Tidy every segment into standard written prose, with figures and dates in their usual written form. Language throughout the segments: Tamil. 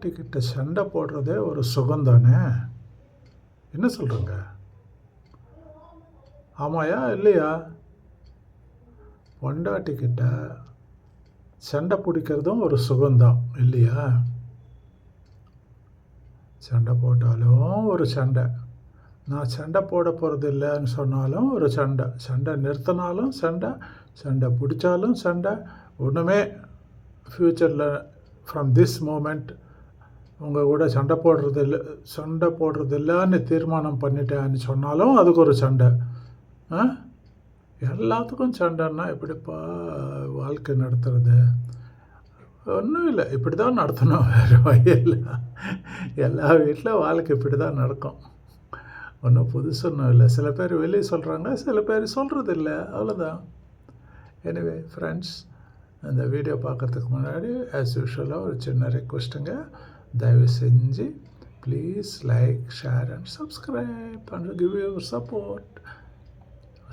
பொண்டாட்டிக்கிட்ட சண்டை போடுறதே ஒரு சுகந்தானே? என்ன சொல்கிறேங்க? ஆமாயா இல்லையா? பொண்டாட்டிக்கிட்ட சண்டை பிடிக்கிறதும் ஒரு சுகந்தான் இல்லையா? சண்டை போட்டாலும் ஒரு சண்டை, நான் சண்டை போட போகிறது இல்லைன்னு சொன்னாலும் ஒரு சண்டை, சண்டை நிறுத்தினாலும் சண்டை, சண்டை பிடிச்சாலும் சண்டை. ஒன்றுமே ஃப்யூச்சரில் ஃப்ரம் திஸ் மூமெண்ட் உங்கள் கூட சண்டை போடுறது இல்லைன்னு தீர்மானம் பண்ணிட்டேன்னு சொன்னாலும் அதுக்கு ஒரு சண்டை. எல்லாத்துக்கும் சண்டைன்னா எப்படிப்பா வாழ்க்கை நடத்துறது? ஒன்றும் இல்லை, இப்படி தான் நடத்தணும், வேறு வழி இல்லை. எல்லா வீட்டில் வாழ்க்கை இப்படி தான் நடக்கும், ஒன்றும் புதுசுன்னும் இல்லை. சில பேர் வெளியே சொல்கிறாங்க, சில பேர் சொல்கிறது இல்லை, அவ்வளோதான். எனிவே ஃப்ரெண்ட்ஸ், இந்த வீடியோ பார்க்குறதுக்கு முன்னாடி ஆஸ் யூஷுவலாக ஒரு சின்ன ரெக்வெஸ்ட்டுங்க. தயவு செஞ்சு please like, share and subscribe and give your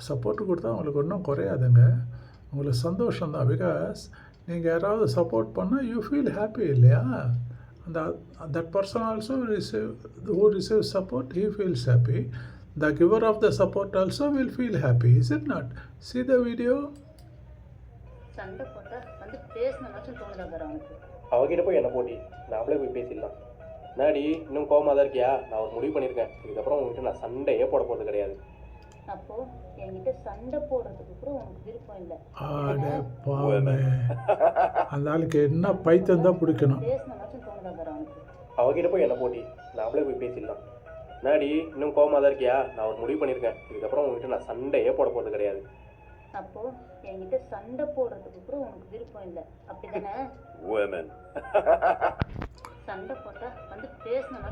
support கொடுத்தா உங்களுக்கு ஒன்றும் குறையாதுங்க, உங்களுக்கு சந்தோஷம்தான். பிகாஸ் நீங்கள் யாராவது சப்போர்ட் பண்ணால் யூ ஃபீல் ஹாப்பி இல்லையா? That person also who receives support, he feels happy. The giver of the support also will feel happy, is it not? See the video. சண்டை போட்டால் வந்து பேசணும்னாச்சும் தோணுதா பாரு அவனுக்கு. அவகிட்ட போய் என்ன போட்டி, நாமளே போய் பேசிடலாம். நாடி இன்னும் கோவமாக தான் இருக்கியா? நான் ஒரு முடிவு பண்ணியிருக்கேன், இதுக்கப்புறம் உங்ககிட்ட நான் சண்டையே போட போகிறது கிடையாது. அப்போ என்கிட்ட சண்டை போடுறதுக்கு கூட உனக்கு விருப்பம் இல்லை. ஆடே பாவமே, அந்த ஆளுக்கு என்ன பைத்தியம் தான் பிடிக்கணும். பேசணும்னாச்சும் தோணுதா பாரு அவனுக்கு. அவகிட்ட போய் என்ன போட்டி, நாமளே போய் பேசிடலாம். நாடி இன்னும் கோவமாக தான் இருக்கியா? நான் ஒரு முடிவு பண்ணியிருக்கேன், இதுக்கப்புறம் உங்ககிட்ட நான் சண்டையே போட போகிறது கிடையாது. அப்போ என்கிட்ட சண்டை போடுறதுக்கு கூட உனக்கு விருப்பம் இல்லை, அப்படிதானே? சண்டை போட்டா வந்து பேசணும்